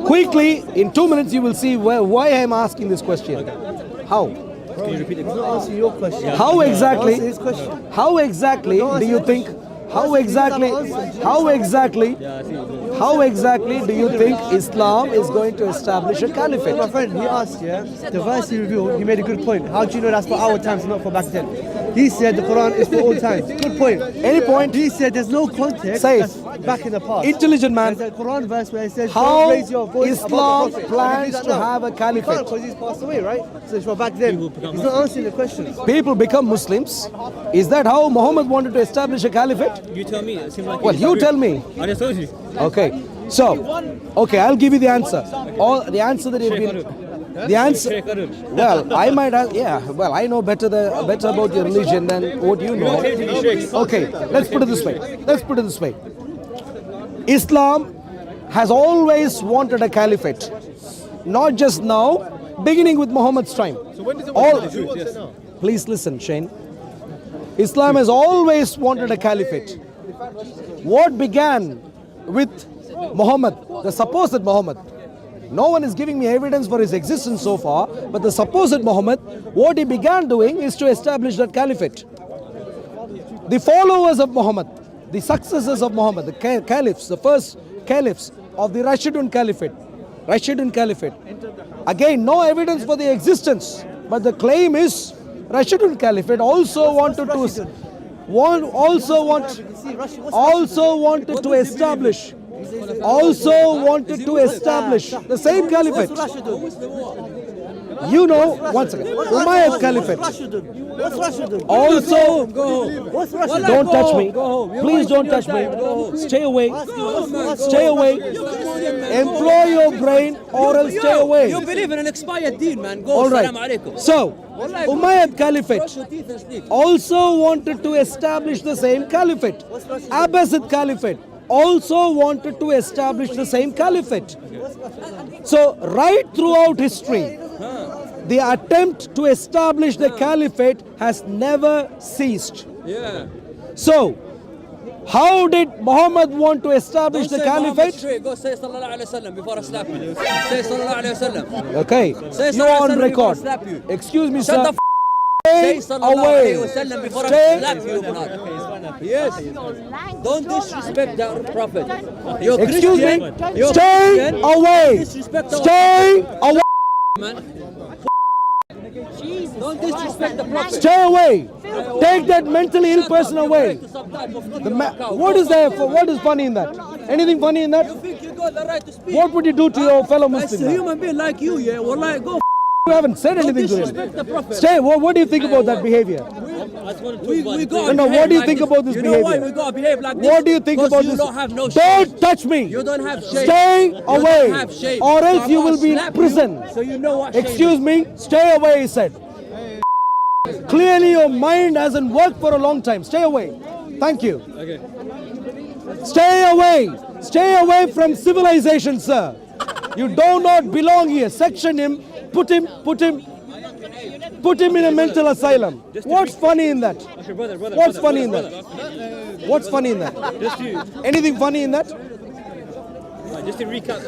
Quickly, in 2 minutes, you will see why I am asking this question. How? Can you repeat the question? Answer your question. How exactly? Answer his question. How exactly do you think? How exactly do you think Islam is going to establish a caliphate? My friend, he asked, the verse he revealed, he made a good point. How do you know that's for our times, not for back then? He said the Quran is for all times. Good point. Any point? He said there's no context that's back in the past. Intelligent man. There's a Quran verse where it says, How don't raise your voice above Islam the Prophet. plans to have a caliphate. Because he's passed away, right? So it's for back then. He's not answering the questions. People become Muslims. Is that how Muhammad wanted to establish a caliphate? You tell me. It seems like Well, you tell me. I just told you. Okay. So, I'll give you the answer. All the answer that you've been. The answer. Sheikh Arul. Well, I might have. Yeah. Well, I know better about your religion than what you know. Okay. Let's put it this way. Islam has always wanted a caliphate, not just now. Beginning with Muhammad's time. So when does it All- want to do it? Yes. Please listen, Shane. Islam has always wanted a caliphate. What began with Muhammad, the supposed Muhammad? No one is giving me evidence for his existence so far, but the supposed Muhammad, what he began doing is to establish that caliphate. The followers of Muhammad, the successors of Muhammad, the caliphs, the first caliphs of the Rashidun Caliphate. Again, no evidence for the existence, but the claim is Rashidun Caliphate also wanted to establish the same caliphate. You know, one second. Umayyad Caliphate. What's Rashidun? Also, What's Rashidun? don't touch me. Please don't touch me. Stay away. Stay away. Employ your brain or else stay away. You believe in an expired deen, man. Go. All right. Salam alaikum. So, Umayyad Caliphate Brush your teeth and sleep. also wanted to establish the same caliphate. Abbasid Caliphate also wanted to establish the same caliphate. So, right throughout history, the attempt to establish the caliphate has never ceased. Yeah. So, how did Muhammad want to establish the Don't say Muhammad caliphate? straight. Go say sallallahu alaihi wasallam before I slap you. Say sallallahu alaihi wasallam. Okay, Say you are on sallallahu alaihi wasallam record. before I slap you. Excuse me, Shut sir. the f***. Stay Say sallallahu alaihi away. wasallam before I Stay. slap you, blood. Yes. Don't disrespect the Prophet. You're Excuse me. Christian. You're Stay Christian. away. Disrespect our Stay away. man. Don't disrespect the Prophet. Stay away. Take that mentally ill person away. What is there? What is funny in that? Anything funny in that? You think you got the right to speak? What would you do to your fellow As a Muslim? human being like you, yeah, wallahi, go You haven't said anything to disrespect the him. Prophet. Stay. What do you think about that behavior? We got No, what do you think about this You know why behavior? we got to behave like this? What do you think about you this? don't have no shame. Don't touch me. You don't have shame. Stay You away, don't have shame. or So else I'm you gonna will be in slap prison. you, so you know what shame Excuse is. me. Stay away, he said. Clearly, your mind hasn't worked for a long time. Stay away. Thank you. Okay. Stay away. Stay away from civilization, sir. You do not belong here. Section him. Put him in a mental asylum. What's funny in that? What's funny in that? What's funny in that? Anything funny in that? Just to recap.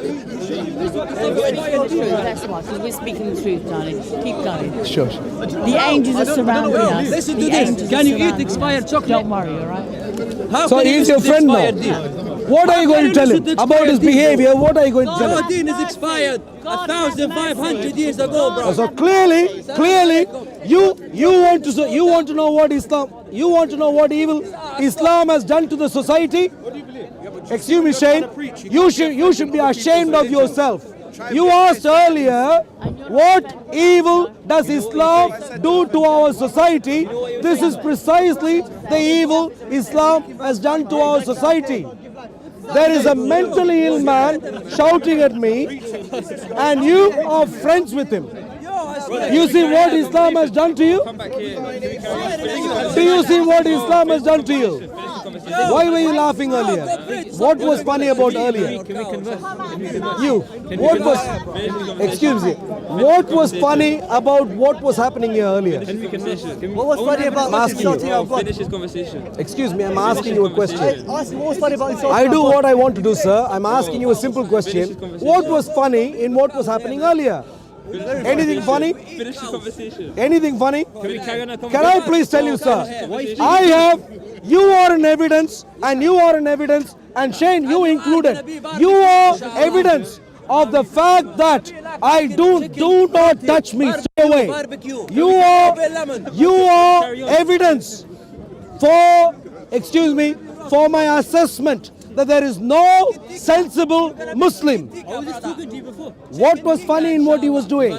That's why, because we're speaking the truth, darling. Keep going. Sure. The angels are surrounding us. Listen to The this. angels Can are you eat surrounding expired us. chocolate? Don't worry, all right? How So can you he's eat your friend now. expired deal? What are you going to tell him about his behavior? What are you going to tell Your him? deen is expired 1,500 years ago, bro. So clearly, you want to know what Islam, you want to know what evil Islam has done to the society. Excuse me, Shane. You should be ashamed of yourself. You asked earlier, what evil does Islam do to our society? This is precisely the evil Islam has done to our society. There is a mentally ill man shouting at me, and you are friends with him. You see what Islam has done to you? Do you see what Islam has done to you? Why were you laughing earlier? What was funny about earlier? You. What was? Excuse me. What was funny about what was happening here earlier? What was funny about insulting our God? Finish this conversation. Excuse me. I'm asking you a question. Ask me what was funny about insulting I do our God? what I want to do, sir. I'm asking you a simple question. What was funny in what was happening earlier? Anything funny? Finish the conversation. Anything funny? Can we carry on our Can I please tell you, sir? You are an evidence, and you are an evidence, and Shane, you included. You are evidence of the fact that I do not touch me. Stay away. You are evidence for, excuse me, for my assessment that there is no sensible Muslim. I was just talking to you before. What was funny in what he was doing?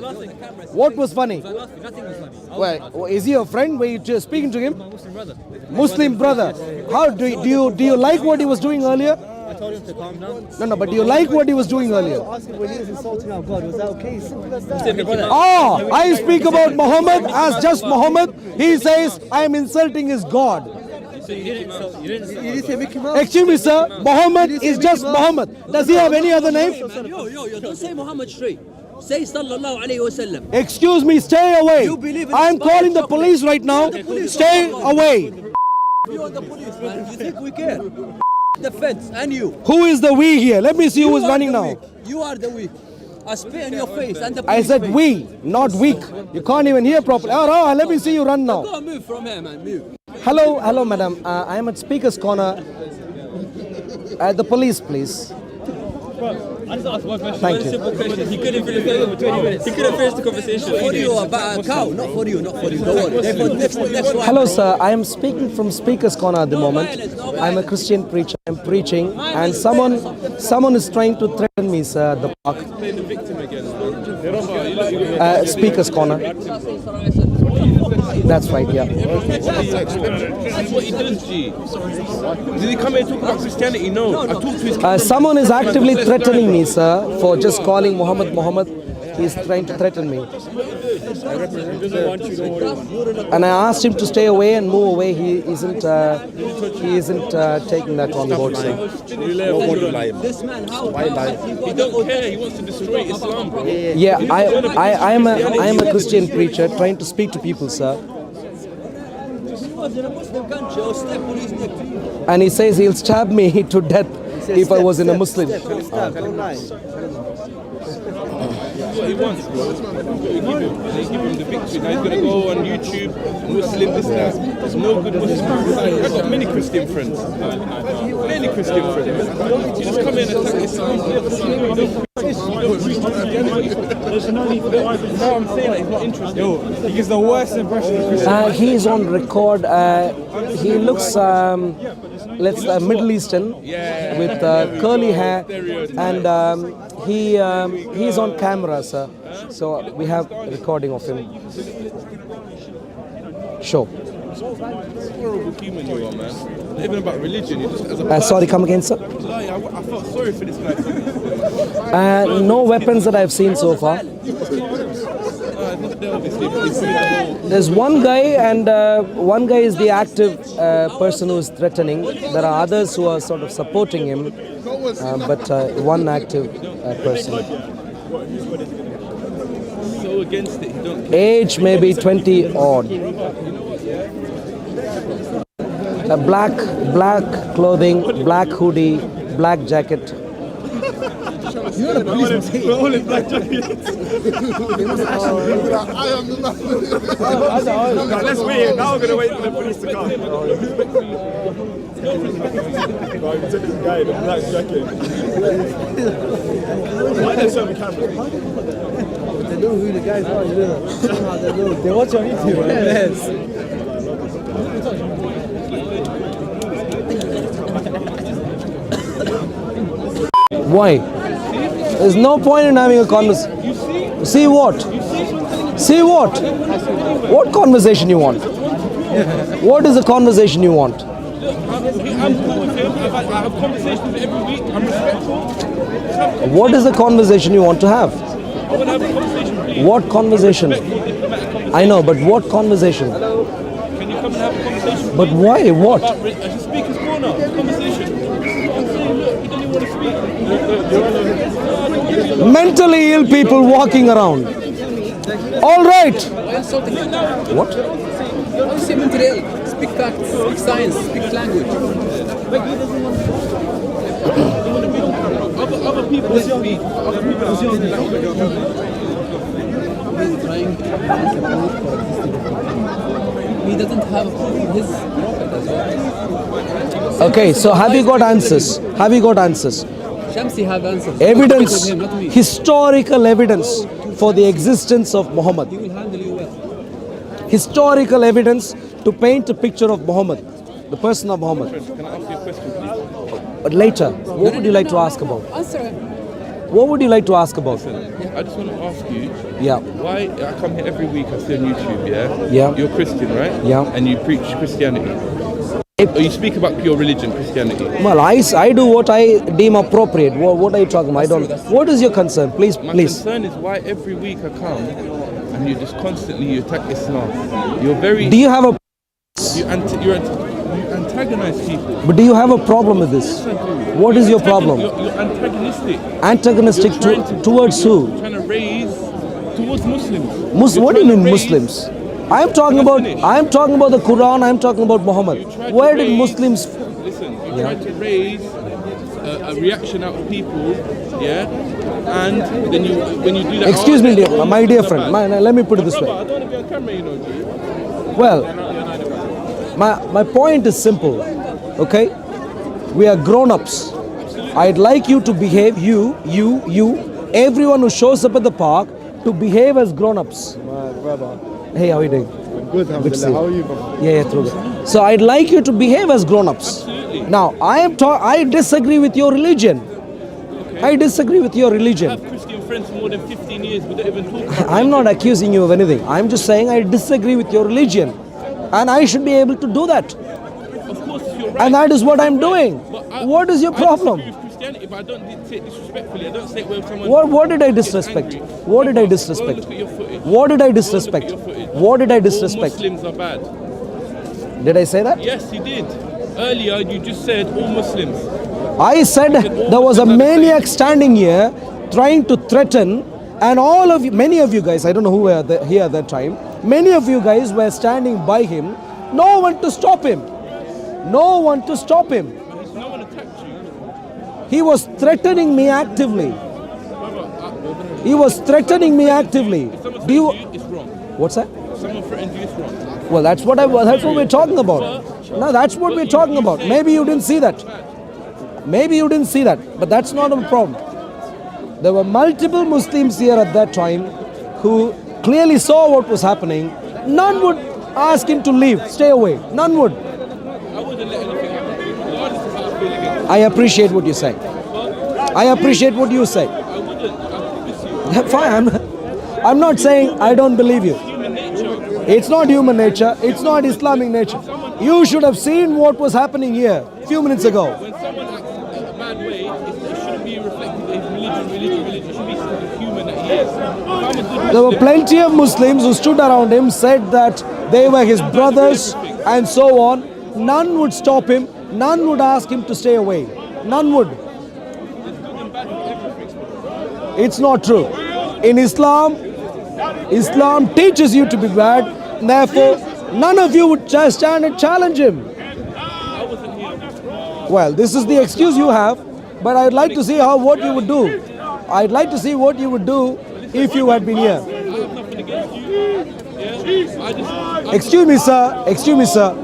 What was funny? Nothing was funny. Well, is he a friend? Were you speaking to him? Muslim brother. Muslim brother. How do you like what he was doing earlier? I told him to calm down. No, but do you like what he was doing earlier? Asking when he was insulting our God, was that okay? Simple as that. I speak about Muhammad as just Muhammad. He says I am insulting his God. So you didn't You didn't say Mickey Mouse? Excuse me, sir. Muhammad is just Muhammad. Does he have any other name? Yo, don't say Muhammad straight. Say sallallahu alayhi wa sallam. Excuse me, stay away. You believe in I am calling the chocolate. police right now. Stay away. You are the police, man. You think we care? The feds and you. Who is the we here? Let me see who is are running the now. weak. You are the weak. I spit in your face and the I police said face. we, not weak. You can't even hear properly. Oh, let me see you run now. Go and move from here, man. Move. Hello, madam. I am at Speaker's Corner. The police, please. I just asked one question. Thank One you. simple question. He couldn't finish it over 20 minutes. He couldn't finish the conversation. For you, about a cow. Not for you. Not for you. Don't worry. Next one. Hello, sir. I am speaking from Speaker's Corner at the moment. I'm a Christian preacher. I'm preaching, and someone is trying to threaten me, sir, at the park. Speaker's Corner. That's right, yeah. That's what he does, G. Did he come here and talk about Christianity? No. I talked to his Someone is actively threatening me, sir, for just calling Muhammad. He's trying to threaten me. And I asked him to stay away and move away. He isn't taking that on board, sir. This man, how? He don't care. He wants to destroy Islam, bro. Yeah, I am a Christian preacher trying to speak to people, sir. Was in a Muslim country or step police neck. And he says he'll stab me to death if I was in a Muslim. Don't lie. That's what he wants, bro. That's what he give him. They give him the victory. Now he's gonna go on YouTube, Muslim, this, that. There's no good Muslims. I've got many Christian friends. Many Christian friends. You just come in and attack Islam. No, I'm saying that he's not interested. He gives the worst impression of Christian. He is on record. He looks let's Middle Eastern with curly hair, and he's on camera, sir. So we have a recording of him. Sure. Horrible human you are, man. Not even about religion. You just as a Sorry, come again, sir. I felt sorry for this guy. No weapons that I've seen so far. There's one guy, and one guy is the active person who is threatening. There are others who are sort of supporting him, but one active person. So against it, you don't Age maybe 20 odd. Black clothing, black hoodie, black jacket. You know the police must hate. We're all in black jackets. Let's wait. Now we're gonna wait for the police to come. This guy in a black jacket. Why are there so many cameras? They know who the guys are, you know. They watch on YouTube. Yes. Why? There's no point in having a conversation. See what? See what? What conversation you want? What is the conversation you want? I'm cool with him. I have conversations every week. I'm respectful. What is the conversation you want to have? I want to have a conversation, please. What conversation? I know, but what conversation? Can you come and have a conversation? But why? What? I should speak as corner. Conversation. I'm saying, look, he doesn't want to speak. Mentally ill people walking around. All right. What? Speak facts, speak science, speak language. Other people speak. Other people speak language. He doesn't have his prophet as well. Okay, so have you got answers? Have you got answers? Shamsi have answers. Evidence, Him, not me. historical evidence for the existence of Muhammad. He will handle you well. Historical evidence to paint a picture of Muhammad, the person of Muhammad. Can I ask you a question, please? But later, what would you like to ask about? Answer him. What would you like to ask about? I just want to ask you. Yeah. Why I come here every week? I see on YouTube. Yeah. Yeah. You're Christian, right? Yeah. And you preach Christianity. Or you speak about your religion, Christianity. Well, I do what I deem appropriate. What are you talking about? I don't. What is your concern? Please, My please. concern is why every week I come and you just constantly you attack Islam. You're very. Do you have a? You antagonize people. But do you have a problem with this? What is your problem? You're antagonistic. Antagonistic towards who? Trying to raise towards Muslims. What do you mean Muslims? I'm talking about the Quran. I'm talking about Muhammad. Where did Muslims? Listen, you try to raise a reaction out of people, yeah, and then when you do that. Excuse me, my dear friend. Let me put it this way. I don't want to be on camera, you know, G. Well, my point is simple. Okay, we are grown-ups. I'd like you to behave. You, everyone who shows up at the park to behave as grown-ups. My brother. Hey, how are you doing? Good, alhamdulillah. How are you, brother? Yeah, through. So I'd like you to behave as grown-ups. Now, I disagree with your religion. Okay. I disagree with your religion. I have Christian friends for more than 15 years, we don't even talk about I'm not accusing you of anything. I'm just saying I disagree with your religion. And I should be able to do that. Of course, you're right. And that is what I'm doing. What is your problem? I disagree with Christianity, but I don't say it disrespectfully. I don't say it where someone. What did I disrespect? What did I disrespect? Go look at your footage. What did I disrespect? Go look at your footage. What did I All disrespect? Muslims are bad. Did I say that? Yes, you did. Earlier, you just said all Muslims. I said there was a maniac standing here trying to threaten, and all of you, many of you guys, I don't know who were here at that time, many of you guys were standing by him. No one to stop him. No one to stop him. No one attacked you. He was threatening me actively. He was threatening me actively. Do you? It's wrong. What's that? Someone threatened you, it's wrong. Well, that's what we're talking about. No, that's what we're talking about. Maybe you didn't see that. Maybe you didn't see that, but that's not a problem. There were multiple Muslims here at that time who clearly saw what was happening. None would ask him to leave, stay away. None would. I wouldn't let anything happen. I appreciate what you say. I appreciate what you say. Fine. I'm not saying I don't believe you. It's not human nature. It's not Islamic nature. You should have seen what was happening here a few minutes ago. When someone acts in a bad way, it shouldn't be reflected as religion. It should be the human that he is. If I'm a good There were plenty of Muslims who stood around him, said that they were his brothers and so on. None would stop him. None would ask him to stay away. None would. It's not true. In Islam, Islam teaches you to be bad. Therefore, none of you would just stand and challenge him. Well, this is the excuse you have, but I'd like to see what you would do. I'd like to see what you would do if you had been here. Excuse me, sir. Excuse me, sir.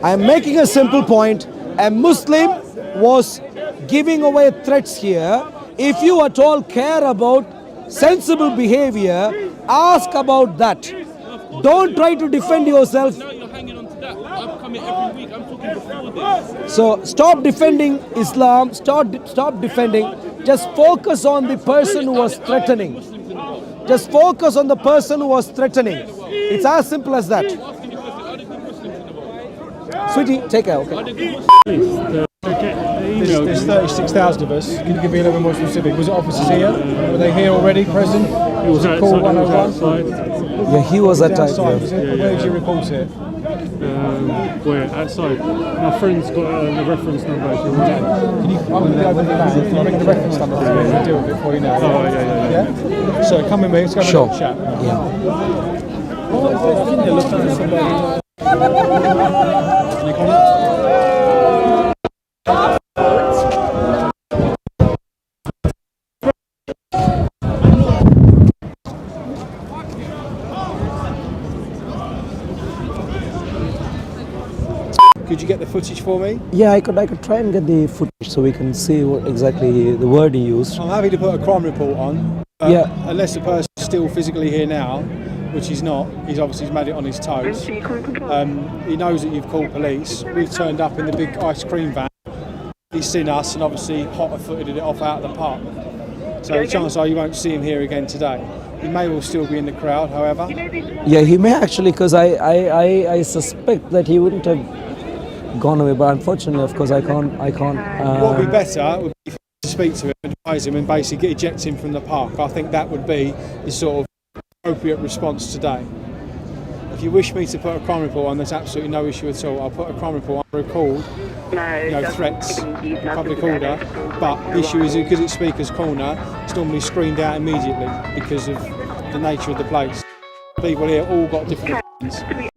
I'm making a simple point. A Muslim was giving away threats here. If you at all care about sensible behavior, ask about that. Don't try to defend yourself. Now you're hanging on to that. I'm coming every week. I'm talking before this. So stop defending Islam. Stop defending. Just focus on the person who was threatening. Just focus on the person who was threatening. It's as simple as that. Sweetie, take care. Okay. There's 36,000 of us. Can you give me a little bit more specific? Was it officers here? Were they here already, present? It was a call 101? Yeah, he was at time. Where did you report it? We're outside. My friend's got the reference number. If you want. Can you come with me over the van? Can you bring the reference number for me? We'll deal with it for you now. Oh, yeah. So come with me, let's go have a little chat. Could you get the footage for me? Yeah, I could try and get the footage so we can see what exactly the word he used. I'm happy to put a crime report on. Yeah. Unless the person's still physically here now, which he's not. He's obviously made it on his toes. He knows that you've called police. We've turned up in the big ice cream van. He's seen us and obviously hot-footed it off out of the park. So the chances are you won't see him here again today. He may well still be in the crowd, however. Yeah, he may actually, because I suspect that he wouldn't have gone away, but unfortunately, of course, I can't. What would be better would be to speak to him, advise him, and basically eject him from the park. I think that would be the sort of appropriate response today. If you wish me to put a crime report on, there's absolutely no issue at all. I'll put a crime report on, record, threats, public order. But the issue is because it's Speaker's Corner, it's normally screened out immediately because of the nature of the place. People here all got different opinions.